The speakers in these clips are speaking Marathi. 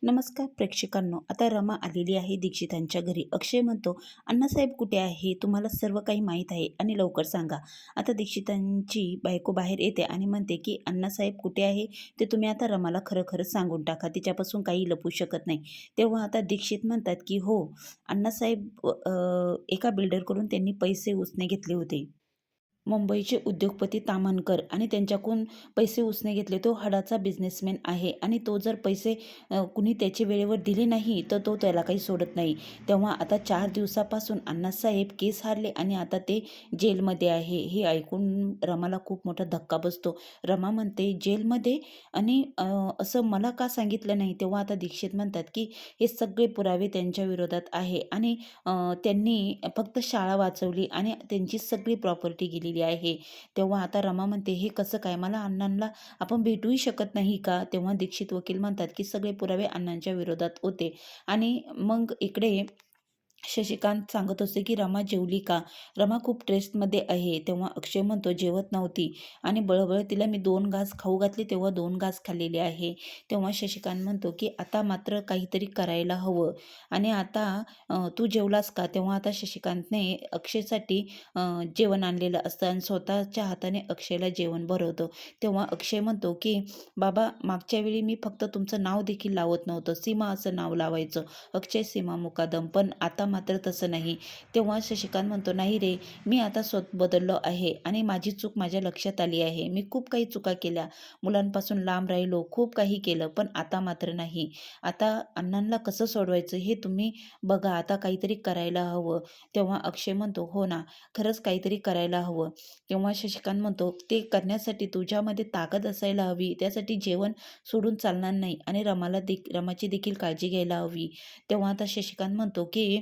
नमस्कार प्रेक्षकांनो. आता रमा आलेली आहे दीक्षितांच्या घरी. अक्षय म्हणतो, "अण्णासाहेब कुठे आहे? तुम्हाला सर्व काही माहीत आहे आणि लवकर सांगा." आता दीक्षितांची बायको बाहेर येते आणि म्हणते की अण्णासाहेब कुठे आहे ते तुम्ही आता रमाला खरं खरं सांगून टाका. तिच्यापासून काही लपू शकत नाही. तेव्हा आता दीक्षित म्हणतात की हो, अण्णासाहेब एका बिल्डरकडून त्यांनी पैसे उसने घेतले होते. मुंबईचे उद्योगपती ताम्हणकर आणि त्यांच्याकडून पैसे उसने घेतले. तो हाडाचा बिझनेसमॅन आहे आणि तो जर पैसे कुणी त्याचे वेळेवर दिले नाही तर तो त्याला काही सोडत नाही. तेव्हा आता 4 दिवसापासून अण्णासाहेब केस हारले आणि आता ते जेलमध्ये आहे. हे ऐकून रमाला खूप मोठा धक्का बसतो. रमा म्हणते, "जेलमध्ये? आणि असं मला का सांगितलं नाही?" तेव्हा आता दीक्षित म्हणतात की हे सगळे पुरावे त्यांच्या विरोधात आहे आणि त्यांनी फक्त शाळा वाचवली आणि त्यांची सगळी प्रॉपर्टी गेलेली आहे. तेव्हा आता रमा म्हणते, "हे कसं काय? मला अण्णांना आपण भेटूही शकत नाही का?" तेव्हा दीक्षित वकील म्हणतात की सगळे पुरावे अण्णांच्या विरोधात होते. आणि मग इकडे शशिकांत सांगत असते की रमा जेवली का? रमा खूप ट्रेसमध्ये आहे. तेव्हा अक्षय म्हणतो, "जेवत नव्हती आणि बळबळ तिला मी 2 घास खाऊ घातले तेव्हा 2 घास खाल्लेले आहे." तेव्हा शशिकांत म्हणतो की आता मात्र काहीतरी करायला हवं आणि आता तू जेवलास का? तेव्हा आता शशिकांतने अक्षयसाठी जेवण आणलेलं असतं आणि स्वतःच्या हाताने अक्षयला जेवण भरवतो. तेव्हा अक्षय म्हणतो की "बाबा, मागच्या वेळी मी फक्त तुमचं नाव देखील लावत नव्हतं, सीमा असं नाव लावायचं, अक्षय सीमा मुकादम, पण आता मात्र तसं नाही." तेव्हा शशिकांत म्हणतो, "नाही रे, मी आता बदललो आहे आणि माझी चूक माझ्या लक्षात आली आहे. मी खूप काही चुका केल्या, मुलांपासून लांब राहिलो, खूप काही केलं, पण आता मात्र नाही. आता अण्णांना कसं सोडवायचं हे तुम्ही बघा, आता काहीतरी करायला हवं." तेव्हा अक्षय म्हणतो, "हो ना, खरंच काहीतरी करायला हवं." तेव्हा शशिकांत म्हणतो, "ते करण्यासाठी तुझ्यामध्ये ताकद असायला हवी, त्यासाठी जेवण सोडून चालणार नाही आणि रमाची देखील काळजी घ्यायला हवी." तेव्हा आता शशिकांत म्हणतो की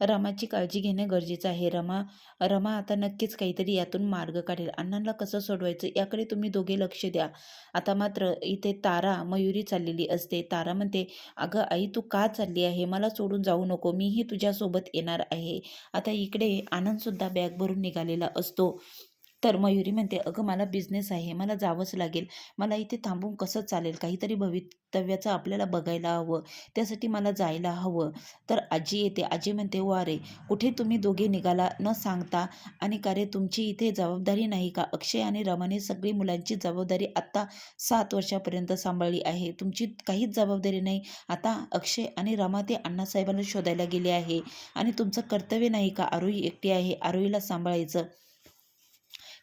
रमाची काळजी घेणं गरजेचं आहे. रमा रमा आता नक्कीच काहीतरी यातून मार्ग काढेल. अण्णांना कसं सोडवायचं याकडे तुम्ही दोघे लक्ष द्या. आता मात्र इथे तारा, मयुरी चाललेली असते. तारा म्हणते, "अगं आई, तू का चालली आहे? मला सोडून जाऊ नको, मीही तुझ्यासोबत येणार आहे." आता इकडे आनंदसुद्धा बॅग भरून निघालेला असतो. तर मयुरी म्हणते, "अगं, मला बिझनेस आहे, मला जावंच लागेल. मला इथे थांबून कसं चालेल? काहीतरी भवितव्याचं आपल्याला बघायला हवं, त्यासाठी मला जायला हवं." तर आजी येते. आजी म्हणते, "वा रे, कुठे तुम्ही दोघे निघाला न सांगता? आणि का रे, तुमची इथे जबाबदारी नाही का? अक्षय आणि रमाने सगळी मुलांची जबाबदारी आत्ता 7 वर्षापर्यंत सांभाळली आहे. तुमची काहीच जबाबदारी नाही. आता अक्षय आणि रमा ते अण्णासाहेबांना शोधायला गेले आहे आणि तुमचं कर्तव्य नाही का? आरोही एकटी आहे, आरोहीला सांभाळायचं."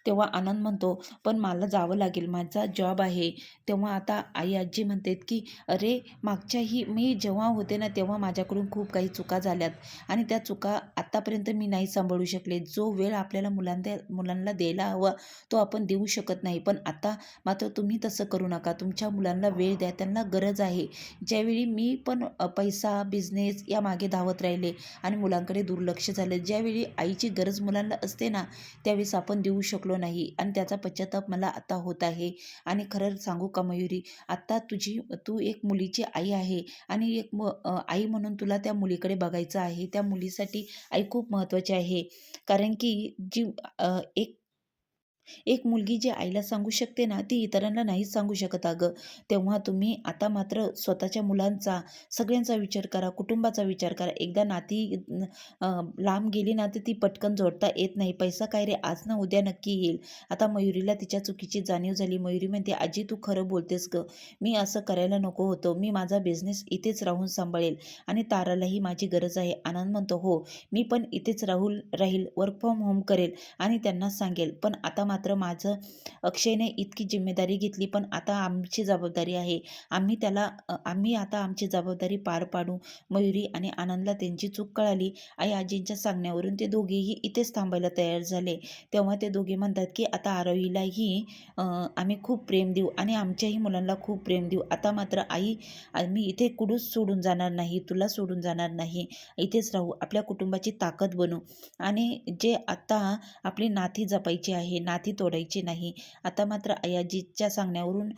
तेव्हा आनंद म्हणतो, "पण मला जावं लागेल, माझा जॉब आहे." तेव्हा आता आई आजी म्हणतात की "अरे, मागच्याही मी जेव्हा होते ना तेव्हा माझ्याकडून खूप काही चुका झाल्यात आणि त्या चुका आत्तापर्यंत मी नाही सांभाळू शकले. जो वेळ आपल्याला मुलांना द्यायला हवा तो आपण देऊ शकत नाही. पण आता मात्र तुम्ही तसं करू नका. तुमच्या मुलांना वेळ द्या, त्यांना गरज आहे." ज्यावेळी मी पण पैसा, बिझनेस यामागे धावत राहिले आणि मुलांकडे दुर्लक्ष झालं. ज्यावेळी आईची गरज मुलांना असते ना त्यावेळेस आपण देऊ शकलो नाही आणि त्याचा पश्चाताप मला आता होत आहे. आणि खरं सांगू का मयुरी, आता तू एक मुलीची आई आहे आणि आई म्हणून तुला त्या मुलीकडे बघायचं आहे. त्या मुलीसाठी आई खूप महत्त्वाची आहे. कारण की एक एक मुलगी जी आईला सांगू शकते ना, ती इतरांना नाहीच सांगू शकत अगं. तेव्हा तुम्ही आता मात्र स्वतःच्या मुलांचा, सगळ्यांचा विचार करा, कुटुंबाचा विचार करा. एकदा नाती लांब गेली ना, तर ती पटकन जोडता येत नाही. पैसा काय रे, आज ना उद्या नक्की येईल. आता मयुरीला तिच्या चुकीची जाणीव झाली. मयुरी म्हणते, "आजी, तू खरं बोलतेस गं. मी असं करायला नको होतं. मी माझा बिझनेस इथेच राहून सांभाळेल आणि तारालाही माझी गरज आहे." आनंद म्हणतो, "हो, मी पण इथेच राहील, वर्क फ्रॉम होम करेल आणि त्यांना सांगेल. पण आता मात्र माझं अक्षयने इतकी जिम्मेदारी घेतली, पण आता आमची जबाबदारी आहे. आम्ही आता आमची जबाबदारी पार पाडू." मयुरी आणि आनंदला त्यांची चूक कळाली. आई आजींच्या सांगण्यावरून ते दोघेही इथेच थांबायला तयार झाले. तेव्हा ते दोघे म्हणतात की आता आरोहीलाही आम्ही खूप प्रेम देऊ आणि आमच्याही मुलांना खूप प्रेम देऊ. आता मात्र आई, आम्ही इथे कुठंच सोडून जाणार नाही, तुला सोडून जाणार नाही. इथेच राहू, आपल्या कुटुंबाची ताकद बनू आणि जे आता आपली नाती जपायची आहे, पाठी तोडायची नाही. आता मात्र अयाजीच्या सांगण्यावरून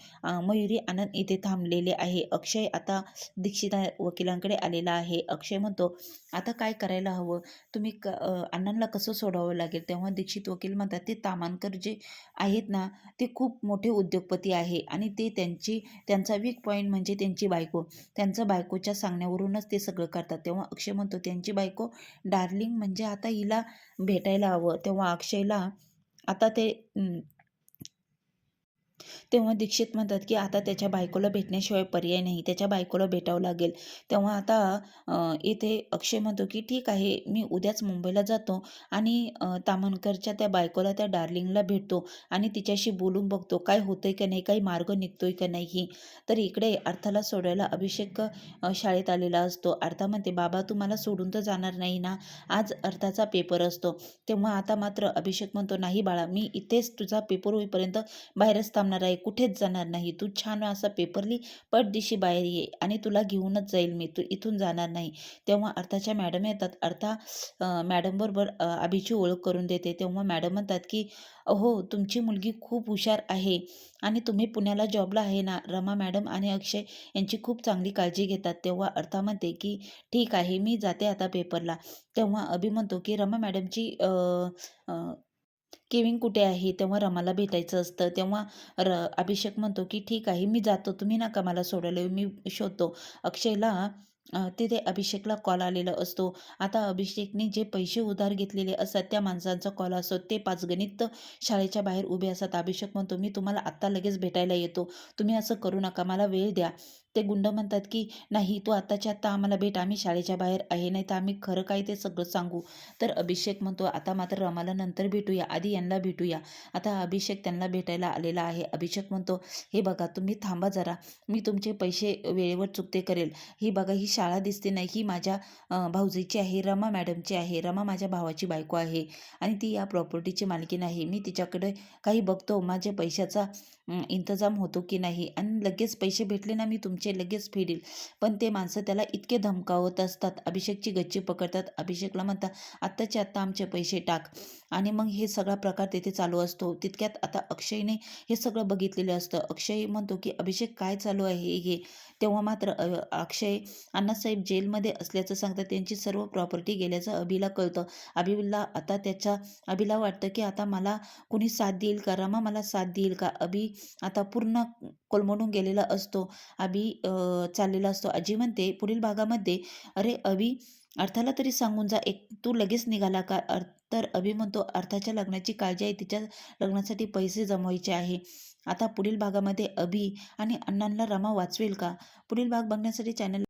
मयुरी आनंद इथे थांबलेले आहे. अक्षय आता दीक्षित वकिलांकडे आलेला आहे. अक्षय म्हणतो, आता काय करायला हवं, तुम्ही अण्णांना कसं सोडावं लागेल. तेव्हा दीक्षित वकील म्हणतात, ते तामानकर जे आहेत ना, ते खूप मोठे उद्योगपती आहे आणि ते त्यांचा वीक पॉईंट म्हणजे त्यांची बायको. त्यांचं बायकोच्या सांगण्यावरूनच ते सगळं करतात. तेव्हा अक्षय म्हणतो, त्यांची बायको डार्लिंग म्हणजे आता हिला भेटायला हवं. तेव्हा अक्षयला आता तेव्हा दीक्षित म्हणतात की आता त्याच्या बायकोला भेटण्याशिवाय पर्याय नाही, त्याच्या बायकोला भेटावं लागेल. तेव्हा आता इथे अक्षय म्हणतो की ठीक आहे, मी उद्याच मुंबईला जातो आणि ताम्हणकरच्या त्या बायकोला, त्या डार्लिंगला भेटतो आणि तिच्याशी बोलून बघतो काय होतंय का नाही, काही मार्ग निघतोय का नाही. तर इकडे अर्थाला सोडायला अभिषेक शाळेत आलेला असतो. अर्था म्हणते, बाबा तू मला सोडून तर जाणार नाही ना, आज अर्थाचा पेपर असतो. तेव्हा आता मात्र अभिषेक म्हणतो, नाही बाळा, मी इथेच तुझा पेपर होईपर्यंत बाहेरच थांबणार आहे, कुठेच जाणार नाही. तू छान असा पेपर लिही, पटदिशी बाहेर ये आणि तुला घेऊनच जाईल मी, तू इथून जाणार नाही. तेव्हा अर्थाच्या मॅडम येतात. अर्था मॅडमबरोबर अभिची ओळख करून देते. तेव्हा मॅडम म्हणतात की हो, तुमची मुलगी खूप हुशार आहे आणि तुम्ही पुण्याला जॉबला आहे ना. रमा मॅडम आणि अक्षय यांची खूप चांगली काळजी घेतात. तेव्हा अर्था म्हणते की ठीक आहे, मी जाते आता पेपरला. तेव्हा अभि म्हणतो की रमा मॅडमची केविन कुठे आहे. तेव्हा रमाला भेटायचं असतं. तेव्हा अभिषेक म्हणतो की ठीक आहे, मी जातो, तुम्ही नका मला सोडायला, मी शोधतो. अक्षयला तिथे अभिषेकला कॉल आलेला असतो. आता अभिषेकने जे पैसे उधार घेतलेले असतात त्या माणसांचा कॉल असतो. ते पाचगणित शाळेच्या बाहेर उभे असतात. अभिषेक म्हणतो, मी तुम्हाला आत्ता लगेच भेटायला येतो, तुम्ही असं करू नका, मला वेळ द्या. ते गुंड म्हणतात की नाही, तू आत्ताच्या आत्ता आम्हाला भेट, आम्ही शाळेच्या बाहेर आहे, नाही तर आम्ही खरं काय ते सगळं सांगू. तर अभिषेक म्हणतो, आता मात्र रमाला नंतर भेटूया, आधी यांना भेटूया. आता अभिषेक त्यांना भेटायला आलेला आहे. अभिषेक म्हणतो, हे बघा तुम्ही थांबा जरा, मी तुमचे पैसे वेळेवर चुकते करेल. ही बघा, ही शाळा दिसते नाही, ही माझ्या भाऊजीची आहे, रमा मॅडमची आहे. रमा माझ्या भावाची बायको आहे आणि ती या प्रॉपर्टीची मालकीण आहे. मी तिच्याकडे काही बघतो, माझ्या पैशाचा इंतजाम होतो की नाही, आणि लगेच पैसे भेटले ना, मी तुमचे लगेच फेडील. पण ते माणसं त्याला इतके धमकावत असतात, अभिषेकची गच्ची पकडतात. अभिषेकला म्हणतात, आत्ताच्या आत्ता आमचे पैसे टाक. आणि मग हे सगळा प्रकार तिथे चालू असतो. तितक्यात आता अक्षयने हे सगळं बघितलेलं असतं. अक्षय म्हणतो की अभिषेक काय चालू आहे हे. तेव्हा मात्र अक्षय अण्णासाहेब जेलमध्ये असल्याचं सांगतात. त्यांची सर्व प्रॉपर्टी गेल्याचं अभिला कळतं. अभिला वाटतं की आता मला कोणी साथ देईल का, रमा मला साथ देईल का. अभि आता पूर्ण कोलमडून गेलेला असतो. अभि चाललेला असतो. आजी म्हणते पुढील भागामध्ये, अरे अभि, अर्थाला तरी सांगून जा, एक तू लगेच निघाला का. तर अभि म्हणतो, अर्थाच्या लग्नाची काळजी आहे, तिच्या लग्नासाठी पैसे जमवायचे आहे. आता पुढील भागामध्ये अभि आणि अण्णांना रमा वाचवेल का. पुढील भाग बघण्यासाठी चॅनल